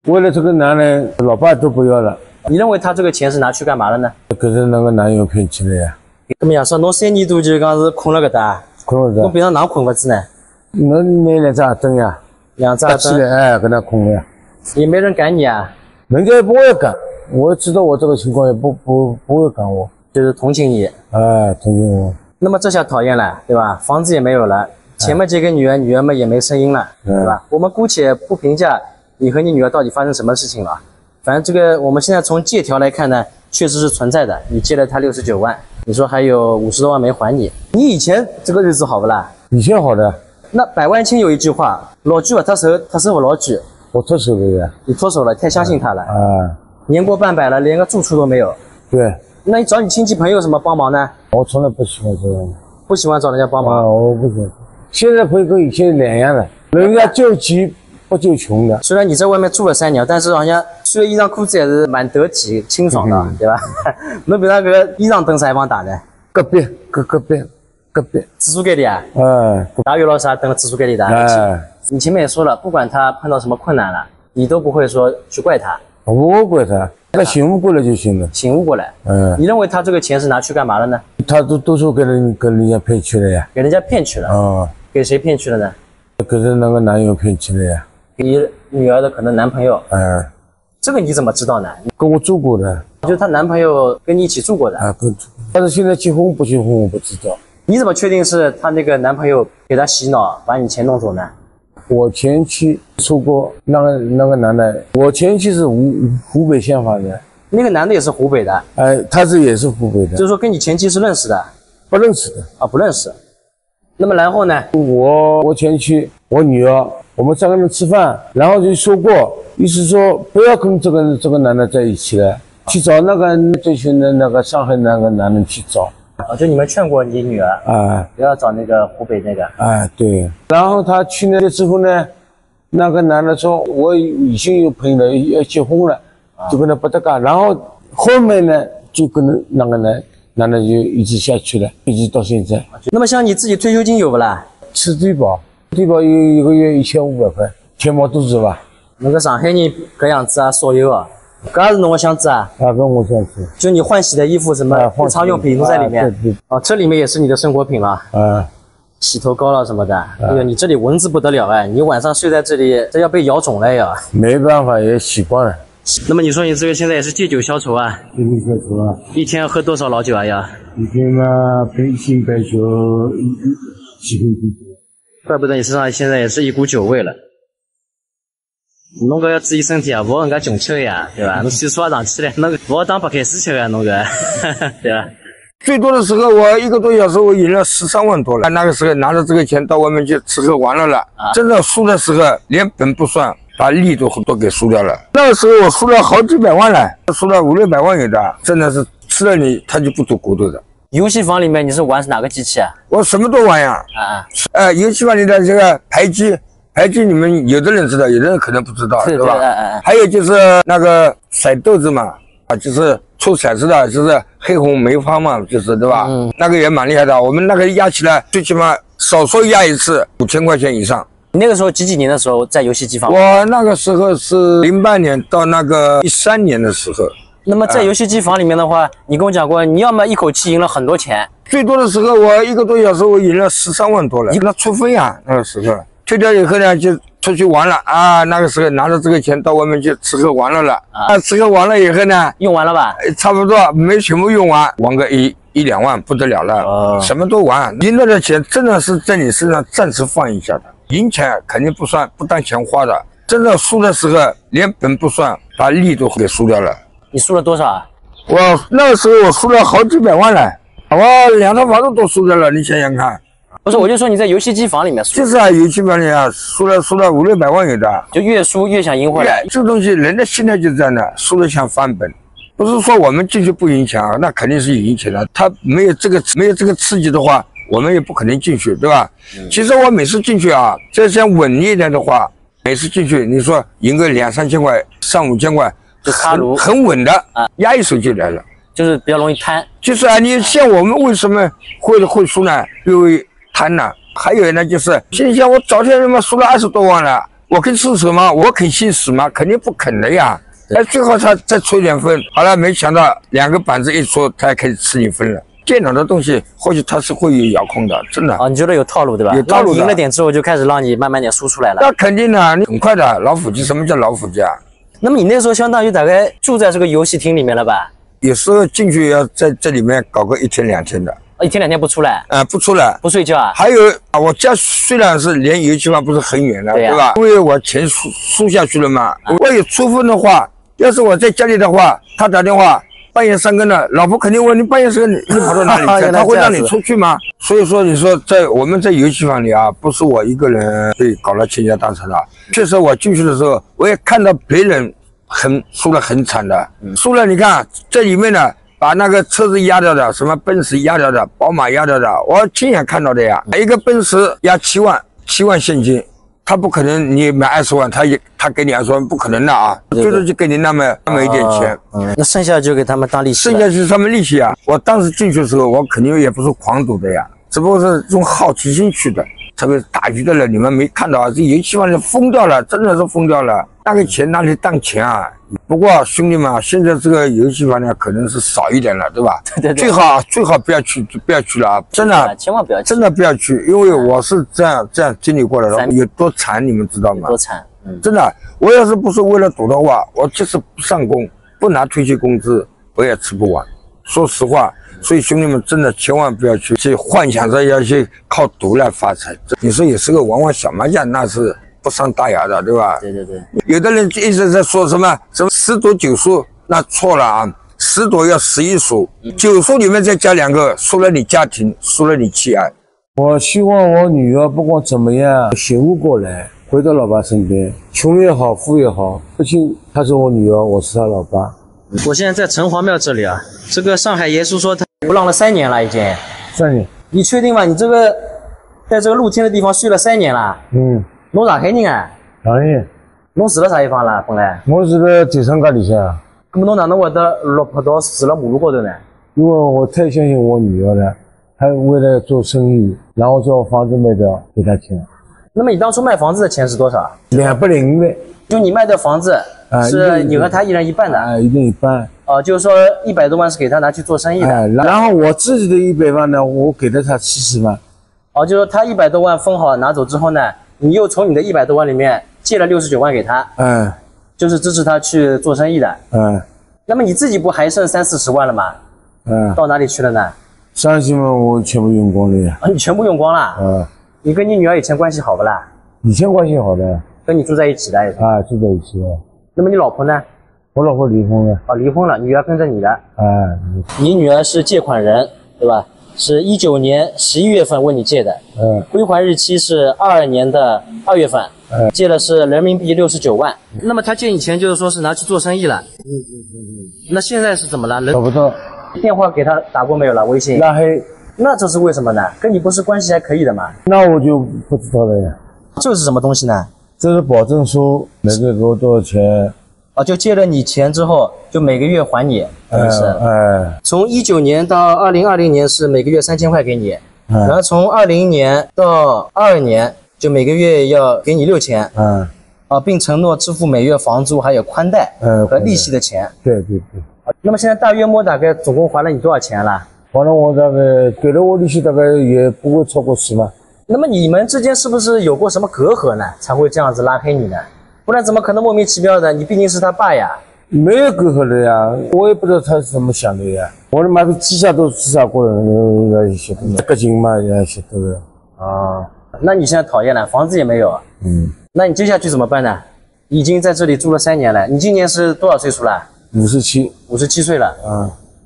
为了这个男人，老爸都不要了。你认为他这个钱是拿去干嘛了呢？搿是那个男友骗去了呀。搿么样说，侬3年多就讲是困了搿搭，困了侬平常哪困法子呢？侬拿2只耳灯呀，搭两只耳灯，起来，搿能困了呀。也没人赶你啊，人家也不会赶，我知道我这个情况也不会赶我。就是同情你。同情我。那么这下讨厌了，对吧？房子也没有了，前面这个女儿，女儿们也没声音了，对吧？我们姑且不评价你和你女儿到底发生什么事情了，反正这个我们现在从借条来看呢，确实是存在的。你借了她69万，你说还有50多万没还你，你以前这个日子好不啦？以前好的，那百万青有一句话，老句不脱手，脱手不老句。我脱手了呀。你脱手了，太相信他了。年过半百了，连个住处都没有。对。那你找你亲戚朋友什么帮忙呢？我从来不喜欢这样的。不喜欢找人家帮忙。我不喜欢。现在会跟以前两样了，人家救急不救穷的。虽然你在外面住了3年，但是好像穿衣裳裤子还是蛮得体、清爽的，对吧？侬比如那个衣裳灯啥地方打的？隔壁。厕所间里啊？大鱼老师登了厕所间里的。你前面也说了，不管他碰到什么困难了，你都不会说去怪他。我不会怪他，他醒悟过来就行了。醒悟过来。你认为他这个钱是拿去干嘛了呢？他都说跟人家骗去了呀。给人家骗去了。给谁骗去了呢？给那个男友骗去了呀。你女儿的可能男朋友。这个你怎么知道呢？跟我住过的。就是她男朋友跟你一起住过的。跟住。但是现在结婚不结婚我不知道。你怎么确定是她那个男朋友给她洗脑把你钱弄走呢？我前妻说过那个男的，我前妻是湖北县房的。那个男的也是湖北的。他也是湖北的。就是说跟你前妻是认识的？不认识的。不认识。那么然后呢？我前妻，我女儿，我们3个人吃饭，然后就说过，意思说不要跟这个男的在一起了，去找那个最新的那个上海那个男人去找。就你们劝过你女儿不要找那个湖北那个。对。然后他去那之后呢，那个男的说我已经有朋友了，要结婚了，就跟他不得干。然后后面呢，就跟那个男的就一直下去了，一直到现在。那么像你自己退休金有不啦？吃低保一个月1500块，填饱肚子吧。那个上海人搿样子少有啊。搿也是侬个箱子啊？跟我箱子。就你换洗的衣服什么日常用品都在里面。对。这里面也是你的生活品了。洗头膏了什么的。哎呦，你这里蚊子不得了哎！你晚上睡在这里，这要被咬肿了呀。没办法，也习惯了。那么你说你这个现在也是借酒消愁啊？借酒消愁啊。一天喝多少老酒啊要？一天嘛，白醒白酒几瓶啤酒。怪不得你身上现在也是一股酒味了。侬搿要注意身体啊，勿好人家穷吃呀，对吧？侬岁数也上去了，侬勿好当白开水吃啊，侬搿，对吧？最多的时候，我1个多小时我赢了13万多了。那个时候拿着这个钱到外面去吃喝玩乐了，真的输的时候连本不算，把利都给输掉了。那个时候我输了好几百万了，输了5、600万有的，真的是吃了你他就不吐骨头的。游戏房里面你是玩哪个机器啊？我什么都玩呀。游戏房里的这个牌机你们有的人知道，有的人可能不知道，对吧？还有就是那个骰豆子嘛，就是出骰子的，就是黑红梅花嘛，就是对吧？那个也蛮厉害的。我们那个压起来，最起码少说压一次5000块钱以上。你那个时候几年的时候在游戏机房？我那个时候是08年到那个13年的时候。那么在游戏机房里面的话，你跟我讲过，你要么一口气赢了很多钱。最多的时候，我1个多小时我赢了13万多了，你跟他出分呀，那个时候。退掉以后呢，就出去玩了啊！那个时候拿着这个钱到外面去吃喝玩乐了吃喝玩乐以后呢，用完了吧？差不多没全部用完，玩个1、2万不得了了，什么都玩。赢了的钱真的是在你身上暂时放一下的，赢钱肯定不算，不当钱花的。真的输的时候连本不算，把利都给输掉了。你输了多少啊？我那个时候我输了好几百万了，我2套房子都输掉了，你想想看。不是，我就说你在游戏机房里面输。就是游戏房里输了5、600万有的，就越输越想赢回来。这个东西人的心态就这样的，输了想翻本，不是说我们进去不赢钱啊，那肯定是赢钱的。他没有这个刺激的话，我们也不可能进去，对吧？其实我每次进去啊，这想稳一点的话，每次进去你说赢个2、3千块、3、5千块，就插炉很稳的压一手就来了，就是比较容易贪。就是你像我们为什么会输呢？因为贪呢。还有呢，就是心想我早天他妈输了20多万了，我肯出手吗？我肯信死吗？肯定不肯的呀。哎，最后他再出一点分，好了，没想到2个板子一出，他还开始吃你分了。电脑的东西或许它是会有遥控的，真的。你觉得有套路对吧？有套路的。赢了点之后就开始让你慢慢点输出来了。那肯定的，你很快的。老虎机，什么叫老虎机啊？那么你那时候相当于大概住在这个游戏厅里面了吧？有时候进去要在这里面搞个1天2天的。1天2天不出来？不出来，不睡觉啊？还有啊，我家虽然是离游戏房不是很远了，对吧？因为我钱输下去了嘛。我有出分的话，要是我在家里的话，他打电话。半夜3更的，老婆肯定问你半夜3更你跑到哪里去？他会让你出去吗？所以说，你说我们在游戏房里啊，不是我一个人被搞了倾家荡产的。确实，我进去的时候，我也看到别人输得很惨的，输了你看这里面呢，把那个车子压掉的，什么奔驰压掉的，宝马压掉的，我亲眼看到的呀。一个奔驰压7万现金。他不可能，你买20万，他给你20万，不可能的啊！最多就给你那么一点钱，那剩下就给他们当利息。剩下就是他们利息啊！我当时进去的时候，我肯定也不是狂赌的呀，只不过是用好奇心去的。特别是打鱼的人，你们没看到啊？这游戏房里疯掉了，真的是疯掉了。那个钱哪里当钱啊？不过兄弟们啊，现在这个游戏房呢，可能是少一点了，对吧？对。最好不要去了啊！真的，千万不要去，真的不要去，因为我是这样经历过来的，有多惨你们知道吗？多惨！真的，我要是不是为了赌的话，我就是不上工，不拿退休工资，我也吃不完。说实话，所以兄弟们真的千万不要去幻想着要去靠赌来发财。你说也是个玩小麻将，那是不伤大雅的，对吧？对。有的人一直在说什么10赌9输，那错了啊！10赌要11输，9输里面再加2个，输了你家庭，输了你妻爱。我希望我女儿不管怎么样醒悟过来，回到老爸身边，穷也好，富也好，毕竟她是我女儿，我是她老爸。我现在在城隍庙这里啊，这个上海爷叔说他流浪了3年了，已经。3年？你确定吗？你这个在这个露天的地方睡了3年了？侬上海人啊？上海人。侬住了啥地方啦？本来？我住在铁山街里向。那么侬哪能会得落魄到住了马路高头呢？因为我太相信我女儿了，她为了做生意，然后叫我房子卖掉给她钱。那么你当初卖房子的钱是多少？205万。就你卖的房子是你和他1人1半的？1人1半。就是说100多万是给他拿去做生意的。然后我自己的100万呢，我给了他70万。就是说他100多万分好拿走之后呢，你又从你的100多万里面借了69万给他。就是支持他去做生意的。那么你自己不还剩30-40万了吗？到哪里去了呢？30万我全部用光了呀。你全部用光了？你跟你女儿以前关系好不啦？以前关系好的。跟你住在一起的？住在一起的。那么你老婆呢？我老婆离婚了。离婚了，女儿跟着你的。你女儿是借款人，对吧？是19年11月份问你借的。归还日期是22年的2月份。借的是人民币69万。那么他借你钱就是说是拿去做生意了。那现在是怎么了？找不到。电话给他打过没有了？微信？拉黑。那这是为什么呢？跟你不是关系还可以的嘛？那我就不知道了呀。这是什么东西呢？这是保证书，每个月给我多少钱？就借了你钱之后，就每个月还你，从19年到2020年是每个月3000块给你，然后从2020年到22年就每个月要给你6000，并承诺支付每月房租还有宽带和利息的钱。对。那么现在大概总共还了你多少钱了？还了我大概给了我利息，大概也不会超过10万。那么你们之间是不是有过什么隔阂呢？才会这样子拉黑你呢？不然怎么可能莫名其妙的？你毕竟是他爸呀。没有隔阂的呀，我也不知道他是怎么想的呀。我的妈的，自杀都自杀过了，晓得吗？搿劲嘛也晓得的。那你现在讨厌了，房子也没有。那你接下去怎么办呢？已经在这里住了3年了，你今年是多少岁数了？57岁了。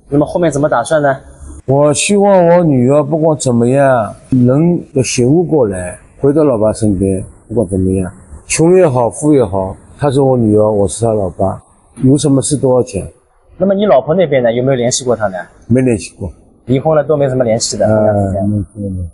那么后面怎么打算呢？我希望我女儿不管怎么样能醒悟过来，回到老爸身边，不管怎么样，穷也好，富也好，她是我女儿，我是她老爸，有什么事都要讲。那么你老婆那边呢？有没有联系过她呢？没联系过，离婚了都没什么联系的。没。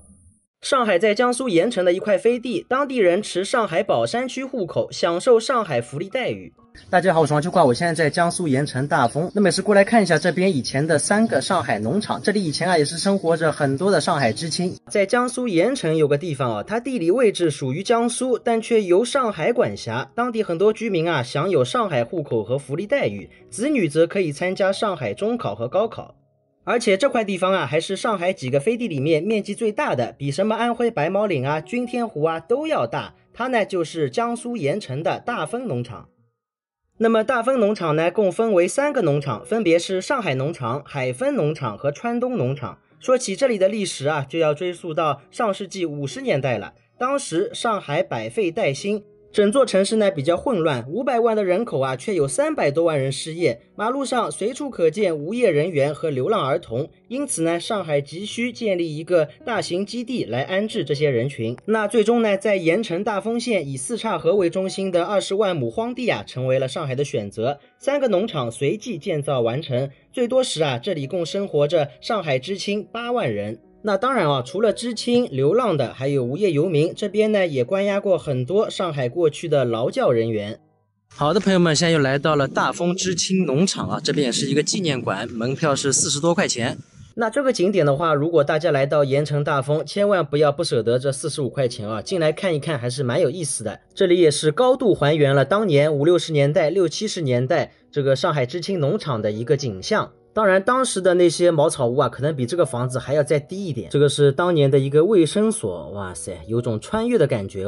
上海在江苏盐城的一块飞地，当地人持上海宝山区户口，享受上海福利待遇。大家好，我是王秋挂，我现在在江苏盐城大丰。那么也是过来看一下这边以前的3个上海农场，这里以前也是生活着很多的上海知青。在江苏盐城有个地方它地理位置属于江苏，但却由上海管辖，当地很多居民享有上海户口和福利待遇，子女则可以参加上海中考和高考。而且这块地方还是上海几个飞地里面面积最大的，比什么安徽白毛岭君天湖都要大。它呢就是江苏盐城的大丰农场。那么大丰农场呢共分为3个农场，分别是上海农场、海丰农场和川东农场。说起这里的历史就要追溯到上世纪50年代了。当时上海百废待兴，整座城市呢比较混乱，500万的人口却有300多万人失业，马路上随处可见无业人员和流浪儿童，因此呢上海急需建立一个大型基地来安置这些人群。那最终呢在盐城大丰县以四岔河为中心的20万亩荒地成为了上海的选择，3个农场随即建造完成，最多时这里共生活着上海知青8万人。那当然除了知青、流浪的，还有无业游民，这边呢也关押过很多上海过去的劳教人员。好的，朋友们，现在又来到了大丰知青农场这边也是一个纪念馆，门票是40多块钱。那这个景点的话，如果大家来到盐城大丰，千万不要不舍得这45块钱进来看一看，还是蛮有意思的。这里也是高度还原了当年50、60年代、60、70年代这个上海知青农场的一个景象。当然当时的那些茅草屋可能比这个房子还要再低一点。这个是当年的一个卫生所，哇塞，有种穿越的感觉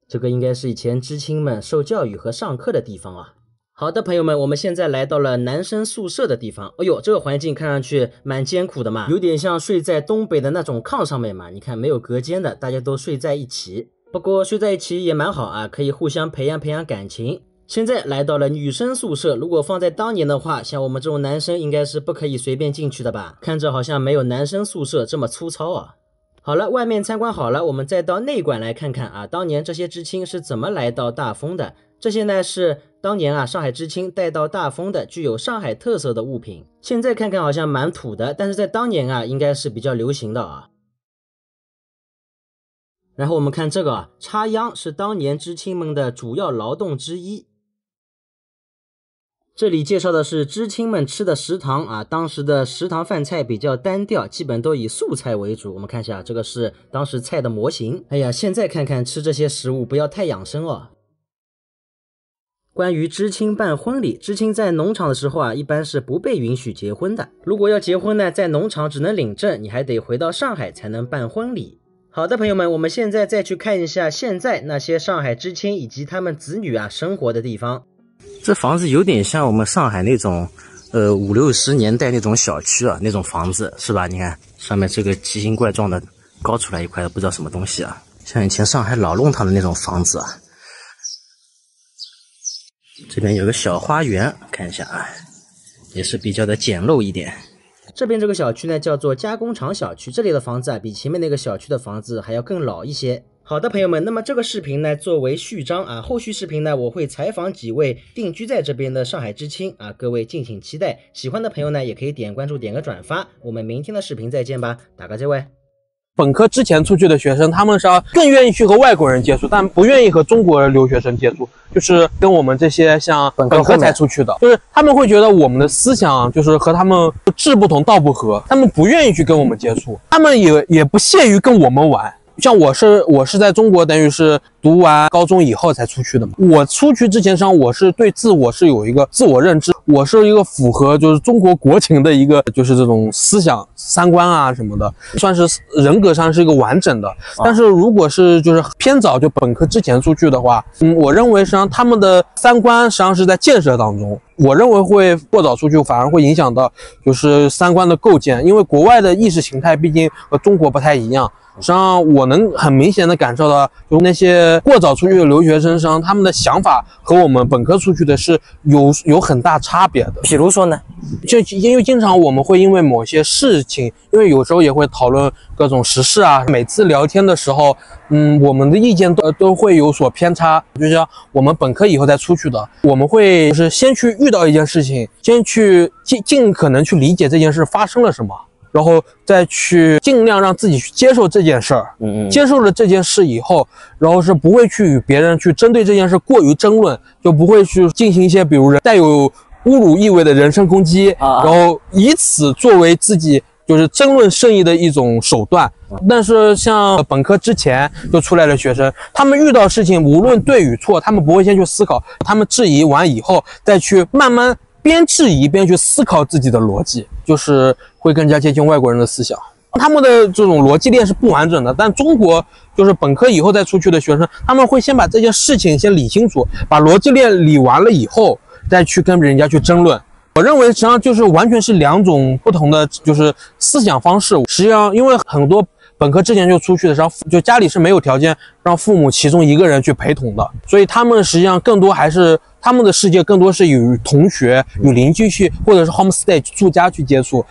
这个应该是以前知青们受教育和上课的地方好的，朋友们，我们现在来到了男生宿舍的地方。哎呦，这个环境看上去蛮艰苦的嘛，有点像睡在东北的那种炕上面嘛。你看没有隔间的，大家都睡在一起。不过睡在一起也蛮好可以互相培养感情。现在来到了女生宿舍，如果放在当年的话，像我们这种男生应该是不可以随便进去的吧？看着好像没有男生宿舍这么粗糙好了，外面参观好了，我们再到内馆来看看当年这些知青是怎么来到大丰的。这些呢是当年上海知青带到大丰的具有上海特色的物品。现在看看好像蛮土的，但是在当年应该是比较流行的然后我们看这个插秧是当年知青们的主要劳动之一。这里介绍的是知青们吃的食堂当时的食堂饭菜比较单调，基本都以素菜为主。我们看一下，这个是当时菜的模型。哎呀，现在看看吃这些食物不要太养生关于知青办婚礼，知青在农场的时候一般是不被允许结婚的。如果要结婚呢，在农场只能领证，你还得回到上海才能办婚礼。好的，朋友们，我们现在再去看一下现在那些上海知青以及他们子女生活的地方。这房子有点像我们上海那种50、60年代那种小区那种房子是吧？你看上面这个奇形怪状的高出来一块不知道什么东西像以前上海老弄堂的那种房子这边有个小花园，看一下也是比较的简陋一点。这边这个小区呢叫做加工厂小区，这里的房子比前面那个小区的房子还要更老一些。好的，朋友们，那么这个视频呢作为序章后续视频呢我会采访几位定居在这边的上海知青各位敬请期待。喜欢的朋友呢也可以点关注点个转发，我们明天的视频再见吧，打个这位。本科之前出去的学生，他们是更愿意去和外国人接触，但不愿意和中国留学生接触，就是跟我们这些像本科才出去的，就是他们会觉得我们的思想就是和他们志不同道不合，他们不愿意去跟我们接触，他们也不屑于跟我们玩。像我是在中国，等于是读完高中以后才出去的嘛。我出去之前我是对自我是有一个自我认知，我是一个符合就是中国国情的一个就是这种思想三观什么的，算是人格上是一个完整的。但是如果是就是偏早就本科之前出去的话，我认为实际上他们的三观实际上是在建设当中。我认为会过早出去反而会影响到就是三观的构建，因为国外的意识形态毕竟和中国不太一样。实际上我能很明显的感受到，就那些过早出去的留学生上，他们的想法和我们本科出去的是有很大差别的。比如说呢？就因为经常我们会因为某些事情，因为有时候也会讨论各种时事啊，每次聊天的时候，我们的意见都会有所偏差。就像我们本科以后再出去的，我们会就是先去遇到一件事情，先去尽可能去理解这件事发生了什么，然后再去尽量让自己去接受这件事儿。接受了这件事以后，然后是不会去与别人去针对这件事过于争论，就不会去进行一些比如带有侮辱意味的人身攻击，然后以此作为自己就是争论正义的一种手段。但是像本科之前就出来的学生，他们遇到事情无论对与错，他们不会先去思考，他们质疑完以后再去慢慢边质疑边去思考自己的逻辑，就是会更加接近外国人的思想。他们的这种逻辑链是不完整的，但中国就是本科以后再出去的学生，他们会先把这件事情先理清楚，把逻辑链理完了以后再去跟人家去争论。我认为实际上就是完全是两种不同的就是思想方式。实际上因为很多本科之前就出去的时候，就家里是没有条件让父母其中一个人去陪同的，所以他们实际上更多还是他们的世界更多是与同学、与邻居去，或者是 homestay 住家去接触。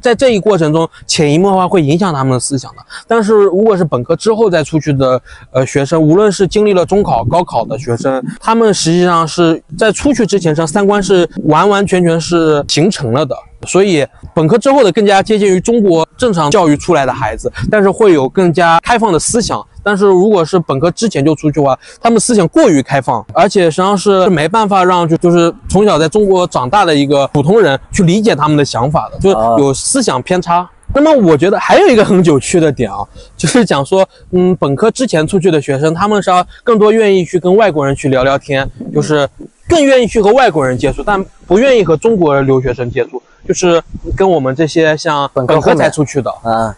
在这一过程中，潜移默化会影响他们的思想的。但是如果是本科之后再出去的学生，无论是经历了中考、高考的学生，他们实际上是在出去之前上三观是完完全全是形成了的。所以本科之后的更加接近于中国正常教育出来的孩子，但是会有更加开放的思想。但是如果是本科之前就出去的话，他们思想过于开放，而且实际上是没办法让就是从小在中国长大的一个普通人去理解他们的想法的，就是有思想偏差。那么我觉得还有一个很有趣的点啊，就是讲说，本科之前出去的学生，他们是要更多愿意去跟外国人去聊聊天，就是更愿意去和外国人接触，但不愿意和中国留学生接触。就是跟我们这些像本科才出去的，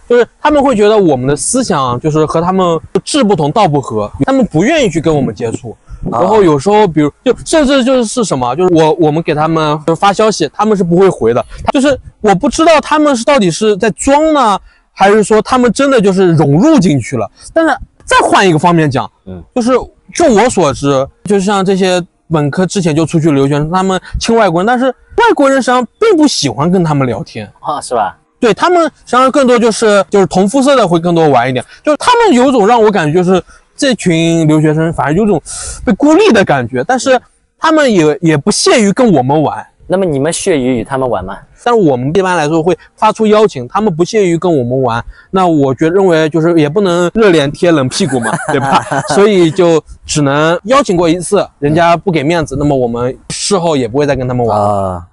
就是他们会觉得我们的思想就是和他们志不同道不合，他们不愿意去跟我们接触。然后有时候比如就甚至就是什么，就是我们给他们发消息，他们是不会回的。就是我不知道他们是到底是在装呢，还是说他们真的就是融入进去了。但是再换一个方面讲，就是就我所知，就像这些本科之前就出去留学生，他们亲外国人，但是外国人实际上并不喜欢跟他们聊天是吧？对，他们实际上更多就是同肤色的会更多玩一点，就是他们有种让我感觉就是这群留学生反而有种被孤立的感觉，但是他们也不屑于跟我们玩。那么你们屑于与他们玩吗？但是我们一般来说会发出邀请，他们不屑于跟我们玩，那我认为就是也不能热脸贴冷屁股嘛，对吧？所以就只能邀请过一次，人家不给面子，那么我们事后也不会再跟他们玩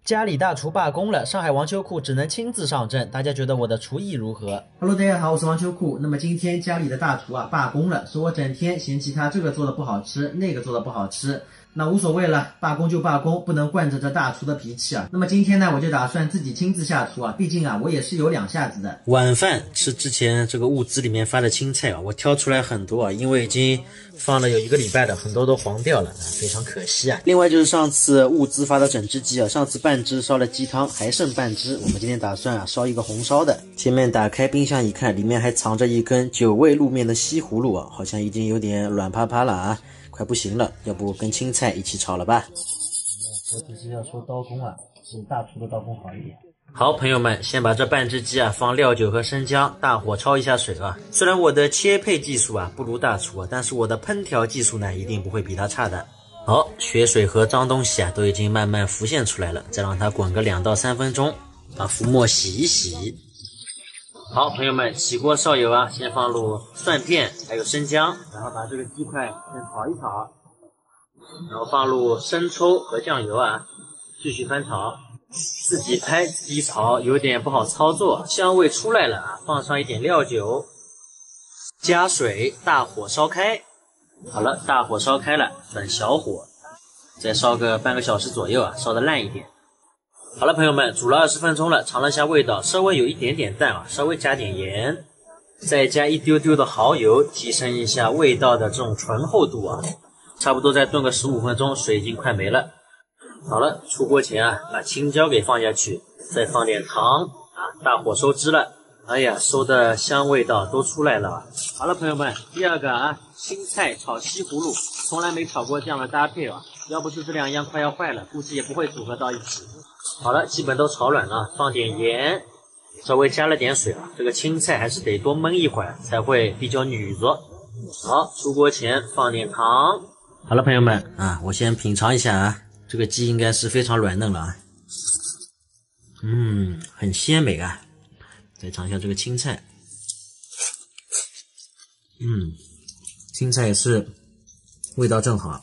家里大厨罢工了，上海王秋裤只能亲自上阵，大家觉得我的厨艺如何 ？Hello， 大家好，我是王秋裤。那么今天家里的大厨罢工了，说我整天嫌弃他这个做的不好吃，那个做的不好吃。那无所谓了，罢工就罢工，不能惯着这大厨的脾气啊。那么今天呢，我就打算自己亲自下厨毕竟我也是有两下子的。晚饭吃之前这个物资里面发的青菜我挑出来很多因为已经放了有1个礼拜的，很多都黄掉了，非常可惜另外就是上次物资发的整只鸡上次半只烧了鸡汤，还剩半只，我们今天打算烧一个红烧的。前面打开冰箱一看，里面还藏着一根9味路面的西葫芦好像已经有点软趴趴了快不行了，要不跟青菜一起炒了吧。我只是要说刀工是大厨的刀工好一点。好，朋友们，先把这半只鸡放料酒和生姜，大火焯一下水虽然我的切配技术不如大厨但是我的烹调技术呢一定不会比他差的。好，血水和脏东西都已经慢慢浮现出来了，再让它滚个2到3分钟，把浮沫洗一洗。好，朋友们，起锅烧油先放入蒜片还有生姜，然后把这个鸡块先炒一炒，然后放入生抽和酱油继续翻炒，自己拍自己炒有点不好操作，香味出来了放上一点料酒，加水，大火烧开。好了，大火烧开了，转小火，再烧个半个小时左右烧得烂一点。好了，朋友们，煮了20分钟了，尝了一下味道，稍微有一点点淡稍微加点盐，再加一丢丢的蚝油，提升一下味道的这种醇厚度差不多再炖个15分钟，水已经快没了。好了，出锅前把青椒给放下去，再放点糖大火收汁了，哎呀，收的香味道都出来了。好了，朋友们，第二个啊，青菜炒西葫芦，从来没炒过这样的搭配啊。要不是这两样快要坏了，估计也不会组合到一起。好了，基本都炒软了，放点盐，稍微加了点水啊。这个青菜还是得多焖一会儿才会比较女着。好，出锅前放点糖。好了，朋友们啊，我先品尝一下啊，这个鸡应该是非常软嫩了啊。很鲜美啊。再尝一下这个青菜，青菜也是味道正好，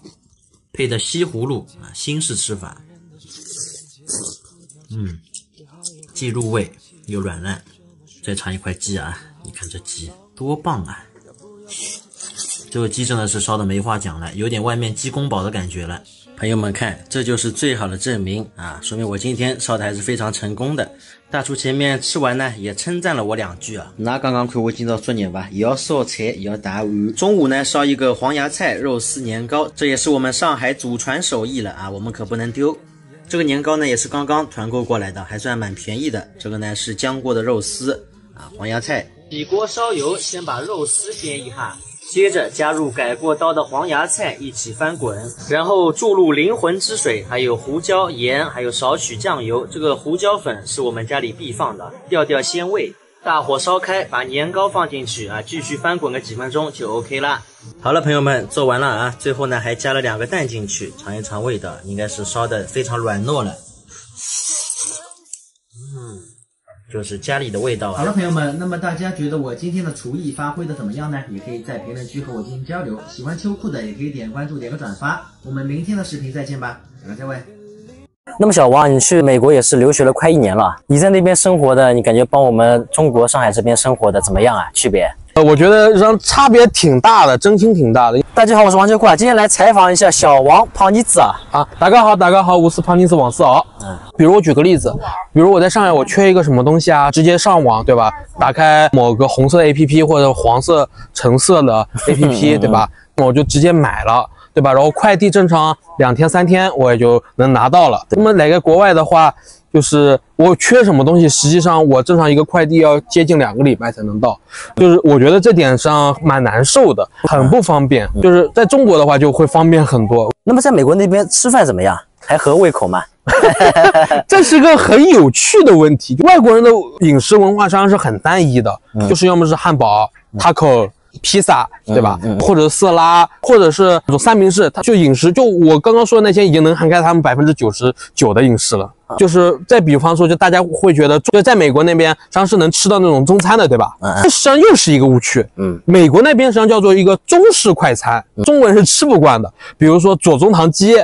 配的西葫芦啊，新式吃法，既入味又软烂。再尝一块鸡啊，你看这鸡多棒啊！这个鸡真的是烧的没话讲了，有点外面鸡公煲的感觉了。朋友们看，这就是最好的证明啊，说明我今天烧的还是非常成功的。大厨前面吃完呢，也称赞了我2句啊。那刚刚看我今朝作业吧，也要烧菜，也要打碗。中午呢，烧一个黄芽菜肉丝年糕，这也是我们上海祖传手艺了啊，我们可不能丢。这个年糕呢，也是刚刚团购过来的，还算蛮便宜的。这个呢是浆过的肉丝啊，黄芽菜。起锅烧油，先把肉丝煎一下。接着加入改过刀的黄芽菜一起翻滚，然后注入灵魂之水，还有胡椒、盐，还有少许酱油。这个胡椒粉是我们家里必放的，调调鲜味。大火烧开，把年糕放进去啊，继续翻滚个几分钟就 OK 啦。好了，朋友们，做完了啊，最后呢还加了2个蛋进去，尝一尝味道，应该是烧的非常软糯了。就是家里的味道啊。好了，朋友们，那么大家觉得我今天的厨艺发挥的怎么样呢？也可以在评论区和我进行交流。喜欢秋裤的也可以点关注、点个转发。我们明天的视频再见吧，感谢各位。那么小王，你去美国也是留学了快1年了，你在那边生活的，你感觉帮我们中国上海这边生活的怎么样啊？区别？我觉得差别挺大的，真心挺大的。大家好，我是王秋裤，今天来采访一下小王胖妮子啊。大家好，我是胖妮子王思豪。比如我举个例子，比如我在上海，我缺一个什么东西啊，直接上网，对吧？打开某个红色 APP 或者黄色、橙色的 APP， 对吧？我就直接买了，对吧？然后快递正常2天3天我也就能拿到了。那么来个国外的话，就是我缺什么东西，实际上我正常一个快递要接近2个礼拜才能到，就是我觉得这点上蛮难受的，很不方便。就是在中国的话就会方便很多。那么在美国那边吃饭怎么样？还合胃口吗？这是个很有趣的问题。外国人的饮食文化上是很单一的，就是要么是汉堡、taco、披萨，对吧？或者色拉，或者是这种三明治，它就饮食，就我刚刚说的那些已经能涵盖他们99%的饮食了。就是再比方说，就大家会觉得，就在美国那边，实际上是能吃到那种中餐的，对吧？这实际上又是一个误区。美国那边实际上叫做一个中式快餐，中国人是吃不惯的。比如说左宗棠鸡，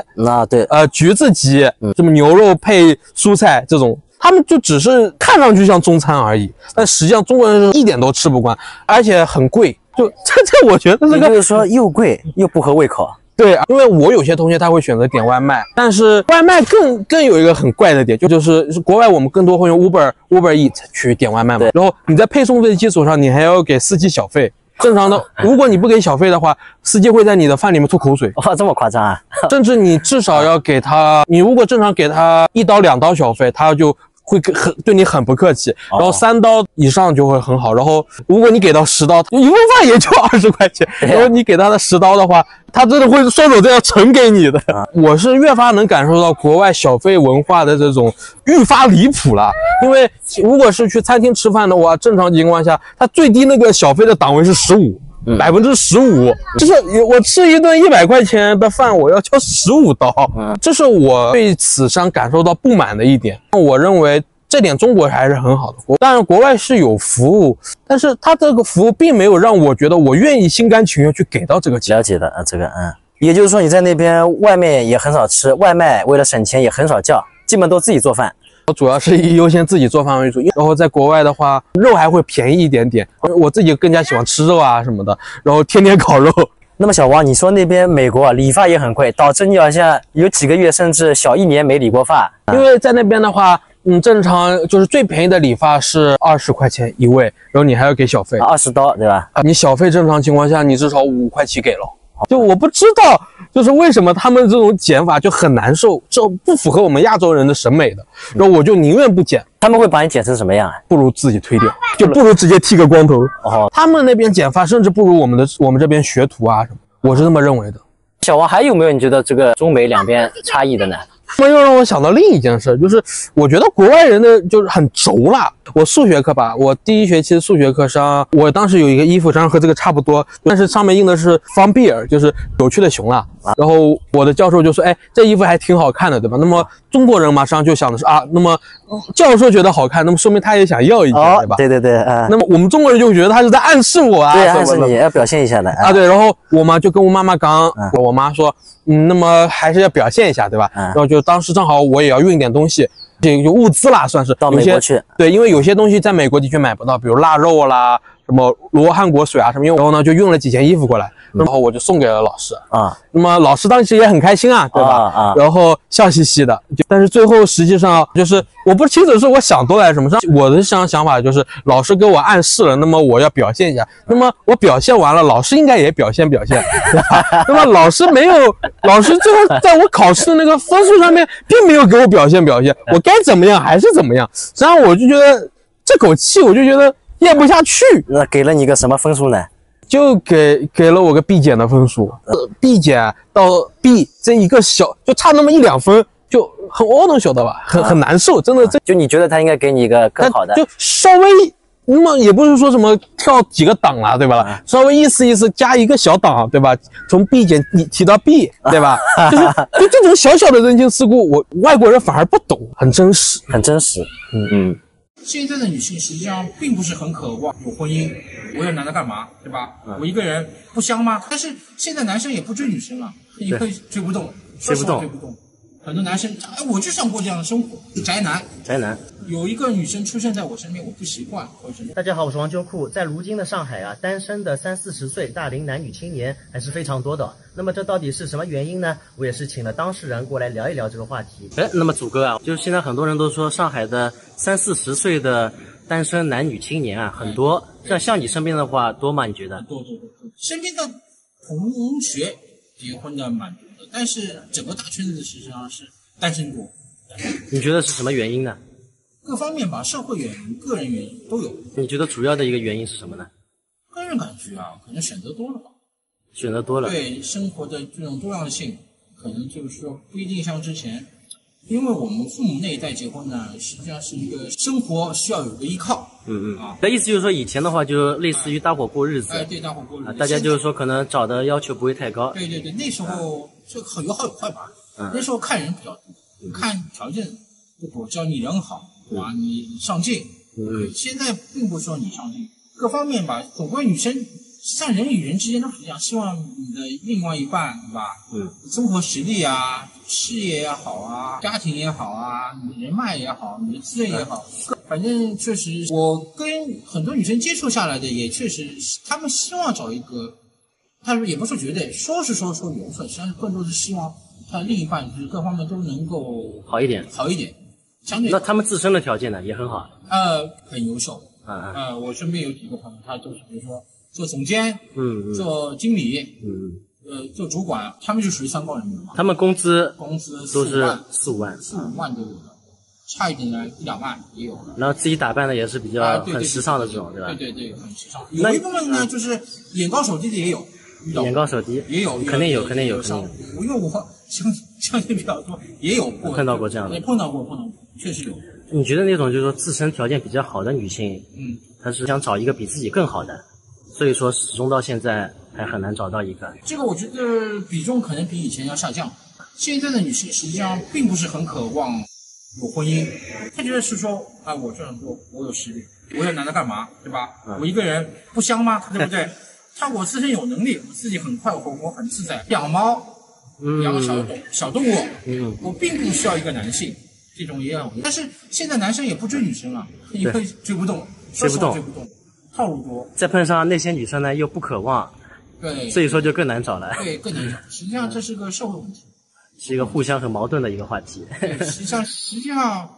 对，橘子鸡，什么牛肉配蔬菜这种。他们就只是看上去像中餐而已，但实际上中国人是一点都吃不惯，而且很贵。就这，我觉得这个就是说又贵又不合胃口。对，因为我有些同学他会选择点外卖，但是外卖更有一个很怪的点，就是国外我们更多会用 Uber Eat 去点外卖嘛，然后你在配送费的基础上，你还要给司机小费。正常的，如果你不给小费的话，司机会在你的饭里面吐口水。哇，这么夸张啊！甚至你至少要给他，你如果正常给他1刀2刀小费，他就会对你很不客气，然后3刀以上就会很好，然后如果你给到10刀，一份饭也就20块钱，然后你给他的10刀的话，他真的会双手这样盛给你的。我是越发能感受到国外小费文化的这种愈发离谱了，因为如果是去餐厅吃饭的话，正常情况下，它最低那个小费的档位是15%，就是我吃一顿100块钱的饭，我要交15刀，这是我对此上感受到不满的一点。我认为这点中国还是很好的，当然国外是有服务，但是它这个服务并没有让我觉得我愿意心甘情愿去给到这个钱。了解的这个也就是说你在那边外面也很少吃，外卖为了省钱也很少叫，基本都自己做饭。我主要是以优先自己做饭为主，然后在国外的话，肉还会便宜一点点，我自己更加喜欢吃肉啊什么的，然后天天烤肉。那么小王，你说那边美国理发也很贵，导致你好像有几个月甚至小1年没理过发。因为在那边的话，正常就是最便宜的理发是20块钱一位，然后你还要给小费20刀，对吧？你小费正常情况下你至少5块7给了。就我不知道，就是为什么他们这种剪法就很难受，这不符合我们亚洲人的审美的。然后我就宁愿不剪。他们会把你剪成什么样啊？不如自己推掉，就不如直接剃个光头。哦，他们那边剪发甚至不如我们这边学徒啊什么，我是这么认为的。小王还有没有你觉得这个中美两边差异的呢？那又让我想到另一件事，就是我觉得国外人的就是很轴啦。我数学课吧，我第一学期的数学课上，我当时有一个衣服上和这个差不多，但是上面印的是 Fun Bear， 就是有趣的熊啦。然后我的教授就说，哎，这衣服还挺好看的，对吧？那么中国人马上就想的是啊，那么教授觉得好看，那么说明他也想要一件，对吧？对对对，那么我们中国人就觉得他是在暗示我啊，对，暗示你要表现一下的啊。对，然后我妈就跟我妈妈讲，我妈说，那么还是要表现一下，对吧？然后就当时正好我也要运点东西，这个物资啦，算是到美国去。对，因为有些东西在美国的确买不到，比如腊肉啦。什么罗汉果水啊什么，然后呢就运了几件衣服过来，然后我就送给了老师啊。那么老师当时也很开心啊，对吧？然后笑嘻嘻的，但是最后实际上就是我不清楚是我想多了还是什么，我的想法就是老师给我暗示了，那么我要表现一下，那么我表现完了，老师应该也表现，对吧？那么老师最后在我考试的那个分数上面并没有给我表现，我该怎么样还是怎么样，实际上我就觉得这口气我就觉得咽不下去。那给了你个什么分数呢？就给了我个 B 减的分数，B 减到 B 这一个小就差那么1-2分，就很我能晓得吧，很难受，真的。就你觉得他应该给你一个更好的，就稍微那么也不是说什么跳几个档啦，对吧？稍微意思加一个小档，对吧？从 B 减提到 B， 对吧？就这种小小的人情世故，我外国人反而不懂，很真实。现在的女性实际上并不是很渴望有婚姻，我有男的干嘛，对吧？我一个人不香吗？但是现在男生也不追女生了，因为追不动，追不动。很多男生，我就想过这样的生活，宅男。有一个女生出现在我身边，我不习惯。大家好，我是王秋库。在如今的上海啊，单身的30-40岁大龄男女青年还是非常多的。那么这到底是什么原因呢？我也是请了当事人过来聊一聊这个话题。那么祖哥啊，就是现在很多人都说上海的30-40岁的单身男女青年啊很多，像你身边的话多吗？你觉得？多。身边的同学结婚的蛮多的，但是整个大圈子实际上是单身多。你觉得是什么原因呢？各方面吧，社会原因、个人原因都有。你觉得主要的一个原因是什么呢？个人感觉啊，可能选择多了吧。选择多了。对生活的这种多样性，可能就是说不一定像之前，因为我们父母那一代结婚呢，实际上是一个生活需要有个依靠。那意思就是说，以前的话就类似于搭伙过日子。对，搭伙过日子。大家就是说可能找的要求不会太高。对，那时候这有好有坏吧。那时候看人比较多，看条件不多，只要你人好。对吧？你上进，现在并不是说你上进，各方面吧，总归女生像人与人之间都是一样，希望你的另外一半，对吧？生活实力啊，事业也好啊，家庭也好啊，你的人脉也好，你的资源也好，反正确实，我跟很多女生接触下来的也确实，她们希望找一个，她们也不是绝对，说缘分，实际上更多是希望她另一半就是各方面都能够好一点。那他们自身的条件呢也很好，很优秀，我身边有几个朋友，他都是比如说做总监，做经理，做主管，他们就属于3高人员嘛。他们工资都是4-5万，4-5万都有的，差一点的1-2万也有的。然后自己打扮的也是比较很时尚的这种，对吧？对，很时尚。有一部分呢，就是眼高手低的也有，眼高手低也有，肯定有。因为我相信比较多，也有过碰到过这样的，也碰到过，确实有。你觉得那种就是说自身条件比较好的女性，她是想找一个比自己更好的，所以说始终到现在还很难找到一个。这个我觉得比重可能比以前要下降。现在的女性实际上并不是很渴望有婚姻，她觉得是说，我这样做，我有实力，我有男的干嘛，对吧？我一个人不香吗？对不对？我自身有能力，我自己很快活，我很自在。养猫，养个小动物，我并不需要一个男性。这种也有，但是现在男生也不追女生了，因为追不动，套路多。再碰上那些女生呢又不渴望，对，所以说就更难找了。对，更难找。实际上这是个社会问题，是一个互相很矛盾的一个话题。对，实际上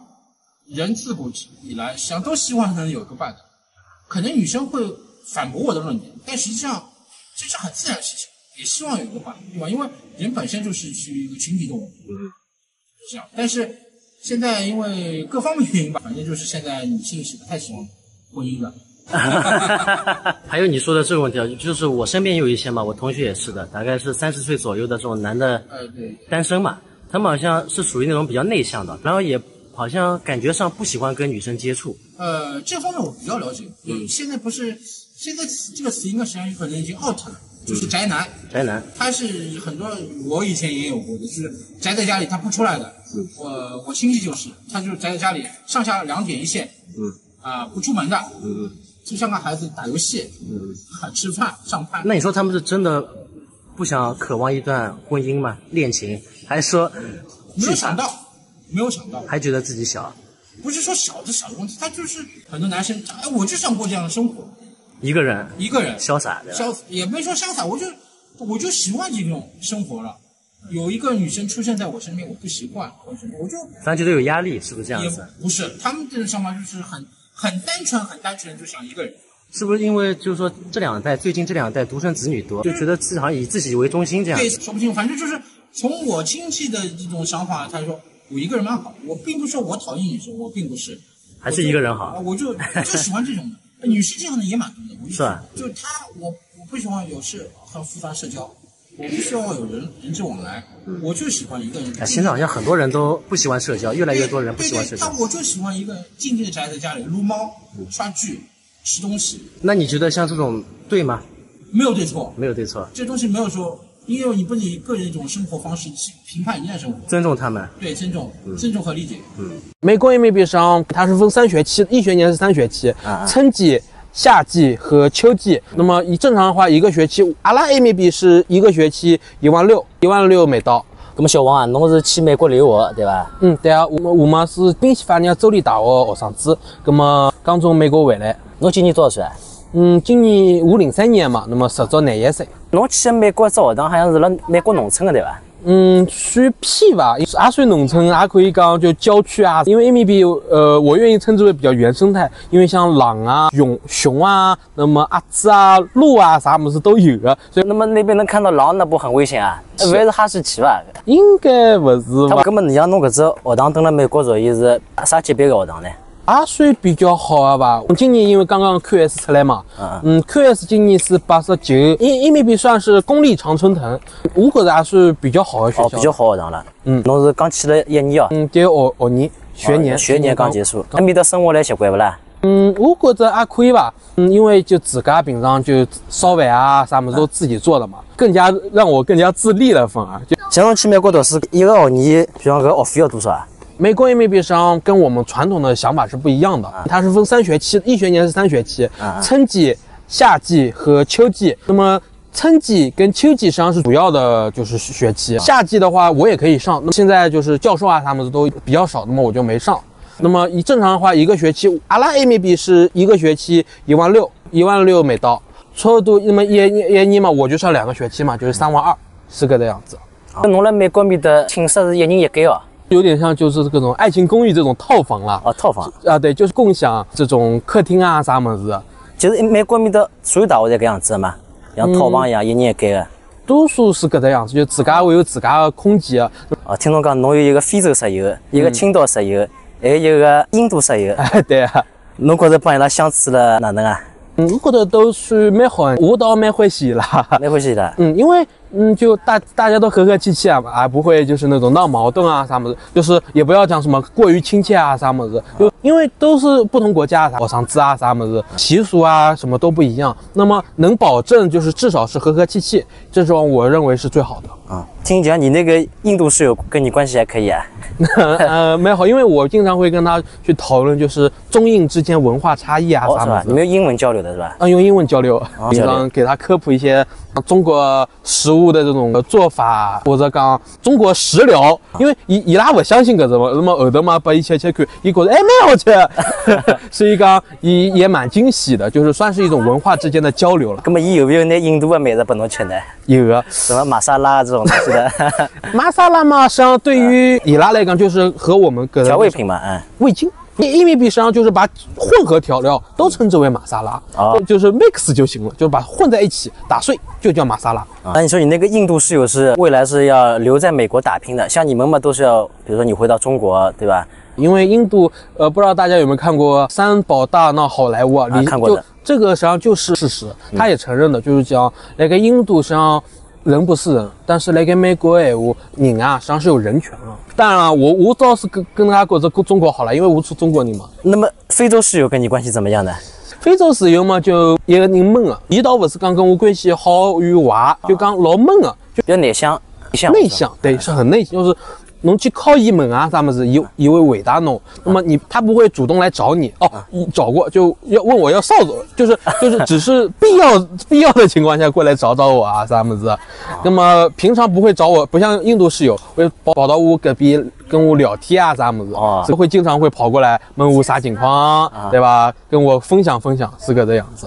人自古以来实际上都希望能有一个伴的。可能女生会反驳我的论点，但实际上这是很自然的事情，也希望有一个伴，对吧？因为人本身就是属于一个群体动物，这样。但是现在因为各方面原因吧，反正就是现在女性是不太喜欢婚姻的。还有你说的这个问题啊，就是我身边有一些嘛，我同学也是的，大概是30岁左右的这种男的，对，单身嘛，他们好像是属于那种比较内向的，然后也好像感觉上不喜欢跟女生接触。这方面我比较了解。现在现在这个词应该实际上可能已经 out 了，就是宅男。宅男，他是很多我以前也有过的，就是宅在家里他不出来的。我亲戚就是，他就是宅在家里，上下2点一线。不出门的。就像个孩子打游戏，吃饭上班。那你说他们是真的不想渴望一段婚姻吗？恋情，还是说没有想到，还觉得自己小？不是说小的问题，他就是很多男生，我就想过这样的生活，一个人潇洒，也没说潇洒，我就习惯这种生活了。有一个女生出现在我身边，我不习惯，我就反正觉得有压力，是不是这样子？不是，他们这种想法就是很单纯，就想一个人。是不是因为就是说最近这两代独生子女多，就觉得自己好像以自己为中心这样？对，说不清，反正就是从我亲戚的这种想法，他说我一个人蛮好。我并不是说我讨厌女生，我并不是，还是一个人好。我就喜欢这种的，女士这样的也蛮多的。是吧？就我不喜欢有事很复杂社交，我不需要有人际往来，我就喜欢一个人。现在好像很多人都不喜欢社交，越来越多人不喜欢社交。我就喜欢一个人静静的宅在家里撸猫、刷剧、吃东西。那你觉得像这种对吗？没有对错，这东西没有说，因为你不能以个人一种生活方式去评判人家的生活。尊重他们，对，尊重和理解。美国 MBA 上它是分3学期，一学年是3学期，春季、夏季和秋季。那么以正常的话，一个学期，阿拉 MBA 是一个学期16000美刀。那么小王啊，侬是去美国留学对吧？对啊，我们是宾夕法尼亚州立大学学生子，那么刚从美国回来。侬今年多少岁啊？今年我03年嘛，那么实则21岁。侬去美国这学堂好像是辣美国农村的对吧？算偏吧，也算农村，也可以讲就郊区啊。因为 MBA，我愿意称之为比较原生态，因为像狼啊、熊啊，那么鸭子啊、鹿啊，啥么子都有的。所以，那么那边能看到狼，那不很危险啊？不是哈士奇吧？应该不是吧？那么你像侬搿只学堂蹲辣美国属于是啥级别的学堂呢？也算比较好的吧。今年因为刚刚 QS 出来嘛，QS 今年是89，因为算是公立常春藤，我觉得也是比较好的学校，比较好的学堂了。侬是刚去了1年哦？对，学年刚结束。那边的生活来习惯不啦？我觉着还可以吧。因为就自家平常就烧饭啊啥么子都自己做的嘛，让我更加自立了，反而就。像侬去美国读书，一个学年，比方搿学费要多少啊？美国 MBA 上跟我们传统的想法是不一样的，它是分3学期，一学年是3学期，春季、夏季和秋季。那么春季跟秋季实际上是主要的就是学期，夏季的话我也可以上，那么现在就是教授啊他们都比较少，那么我就没上。那么以正常的话，一个学期，阿拉 MBA 是一个学期16000美刀，差不多那么一年嘛，我就上2个学期嘛，就是32000，是个的样子。侬辣美国面的寝室是1人1间哦？有点像就是各种爱情公寓这种套房啦。套房啊，对，就是共享这种客厅啊啥么子。就是美国面的所有大学侪搿样子的嘛，像套房一样，1人1间的。多数是搿个样子，就自家会有自家的空间。听侬讲侬有一个非洲室友，一个青岛室友，还有一个印度室友。对啊。侬觉着帮伊拉相处了哪能啊？我觉得都算蛮好，我倒蛮欢喜啦。蛮欢喜的。因为就大家都和和气气啊，也不会就是那种闹矛盾啊啥么子，就是也不要讲什么过于亲切啊啥么子，就因为都是不同国家学生子啊啥么子，习俗啊什么都不一样，那么能保证就是至少是和和气气，这种我认为是最好的。听讲你那个印度室友跟你关系还可以啊？蛮好，因为我经常会跟他去讨论，就是中印之间文化差异啊啥么子。你们用英文交流的是吧？用英文交流，平常给他科普一些中国食物的这种做法，或者讲中国食疗，因为伊拉不相信搿种，那么后头嘛把伊吃看，伊觉得蛮好吃，所以讲也蛮惊喜的，就是算是一种文化之间的交流了。那么伊有没有拿印度的美食拨侬吃呢？有的，什么玛莎拉这种东西的？玛莎拉嘛，实际上对于伊拉来讲就是和我们搿调味品嘛，味精伊米比实际上就是把混合调料都称之为玛莎拉，就是 mix 就行了，就是把混在一起打碎就叫玛莎拉。那你说你那个印度室友是未来是要留在美国打拼的，像你们嘛都是要，比如说你回到中国，对吧？因为印度，不知道大家有没有看过《三宝大闹好莱坞》啊？看过的。这个实际上就是事实，他也承认的，就是讲那个印度实际上人不是人，但是那个美国人啊，实际上是有人权了。当然了，我主要是跟他觉着中国好了，因为我是中国人嘛。那么非洲室友跟你关系怎么样呢？非洲室友嘛，就一个人闷啊，伊倒不是讲跟我关系好与坏，就讲老闷啊，就比较内向，对，是很内向，就是。侬去靠伊问啊，啥么子，以为伟大侬，那么他不会主动来找你哦，找过就要问我要扫帚，就是只是必要的情况下过来找我啊，啥么子，那么平常不会找我，不像印度室友会跑到我隔壁跟我聊天啊，啥么子，会经常会跑过来问我啥情况，对吧？跟我分享是个这样子。